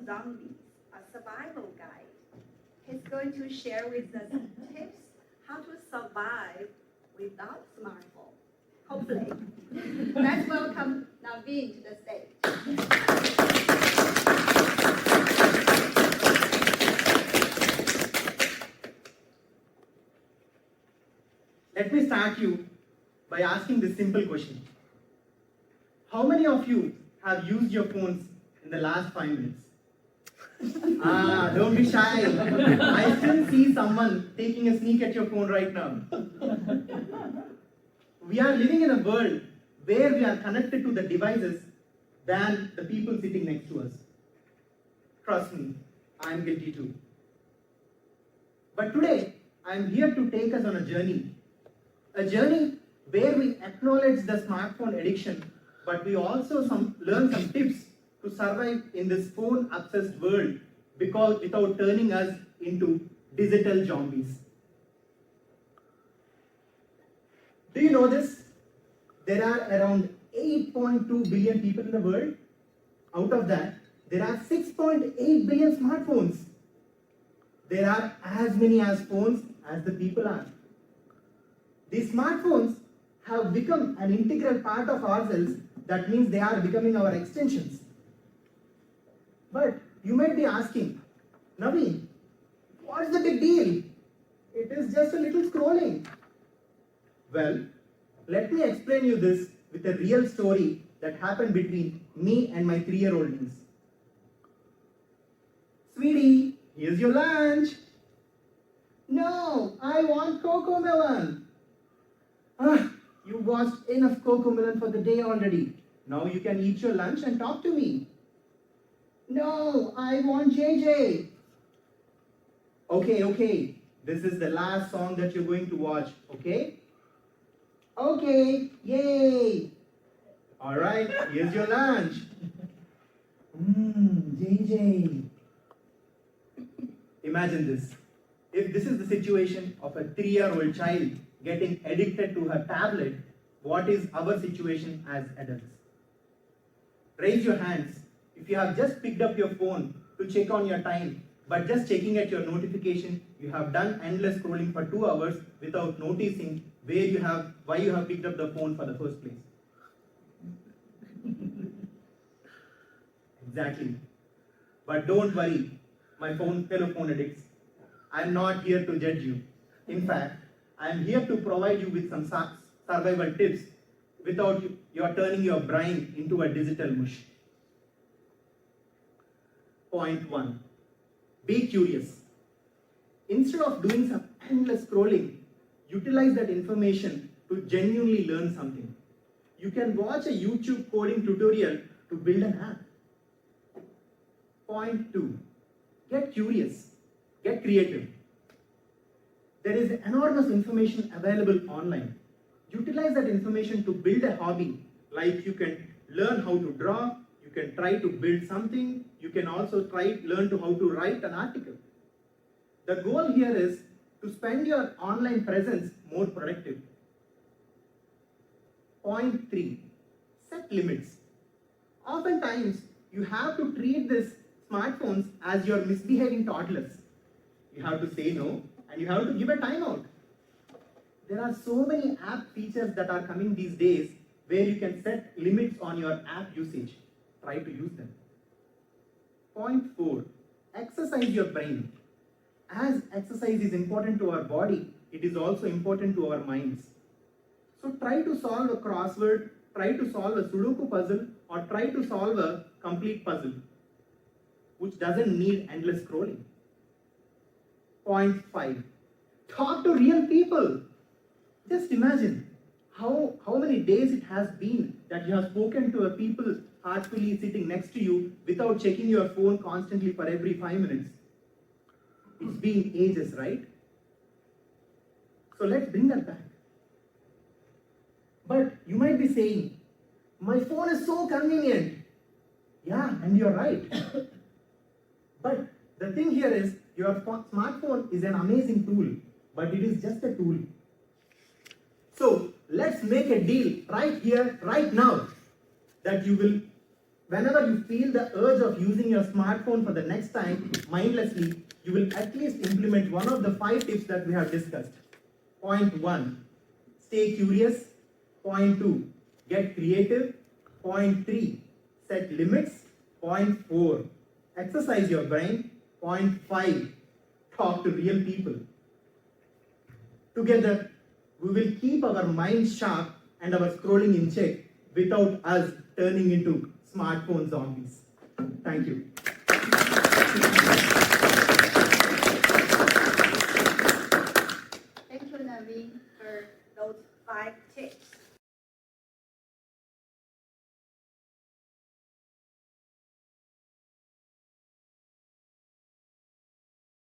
Zombies, a survival guide. He's going to share with us tips how to survive without smartphone. Hopefully. Let's welcome Naveen to the stage. Let me start you by asking this simple question. How many of you have used your phones in the last 5 minutes? Don't be shy. I still see someone taking a sneak at your phone right now. We are living in a world where we are connected to the devices than the people sitting next to us. Trust me, I am guilty too. But today, I am here to take us on a journey where we acknowledge the smartphone addiction, but we also learn some tips to survive in this phone-obsessed world without turning us into digital zombies. Do you know this? There are around 8.2 billion people in the world. Out of that, there are 6.8 billion smartphones. There are as many as phones as the people are. These smartphones have become an integral part of ourselves. That means they are becoming our extensions. But you might be asking, Naveen, what's the big deal? It is just a little scrolling. Well, let me explain you this with a real story that happened between me and my 3-year-old niece. Sweetie, here's your lunch. No, I want cocoa melon. You watched enough cocoa melon for the day already. Now you can eat your lunch and talk to me. No, I want JJ. Okay. This is the last song that you're going to watch, okay? Okay, yay. Alright, here's your lunch. JJ. Imagine this. If this is the situation of a 3-year-old child getting addicted to her tablet, what is our situation as adults? Raise your hands if you have just picked up your phone to check on your time, but just checking at your notification, you have done endless scrolling for 2 hours without noticing why you have picked up the phone for the first place. Exactly. But don't worry, my fellow phone addicts. I'm not here to judge you. In fact, I am here to provide you with some survival tips without you are turning your brain into a digital mush. Point 1. Be curious. Instead of doing some endless scrolling, utilize that information to genuinely learn something. You can watch a YouTube coding tutorial to build an app. Point 2. Get curious. Get creative. There is enormous information available online. Utilize that information to build a hobby, like you can learn how to draw, you can try to build something, you can also learn how to write an article. The goal here is to spend your online presence more productive. Point 3. Set limits. Oftentimes, you have to treat these smartphones as your misbehaving toddlers. You have to say no, and you have to give a timeout. There are so many app features that are coming these days where you can set limits on your app usage. Try to use them. Point 4. Exercise your brain. As exercise is important to our body, it is also important to our minds. So try to solve a crossword, try to solve a Sudoku puzzle, or try to solve a complete puzzle, which doesn't need endless scrolling. Point 5. Talk to real people. Just imagine how many days it has been that you have spoken to a people heartfully sitting next to you without checking your phone constantly for every 5 minutes. It's been ages, right? So let's bring that back. But you might be saying, my phone is so convenient. Yeah, and you're right. But the thing here is, your smartphone is an amazing tool, but it is just a tool. So let's make a deal right here, right now, that you will whenever you feel the urge of using your smartphone for the next time mindlessly, you will at least implement one of the 5 tips that we have discussed. Point 1, stay curious. Point 2, get creative. Point 3, set limits. Point 4, exercise your brain. Point 5, talk to real people. Together, we will keep our minds sharp and our scrolling in check without us turning into smartphone zombies. Thank you.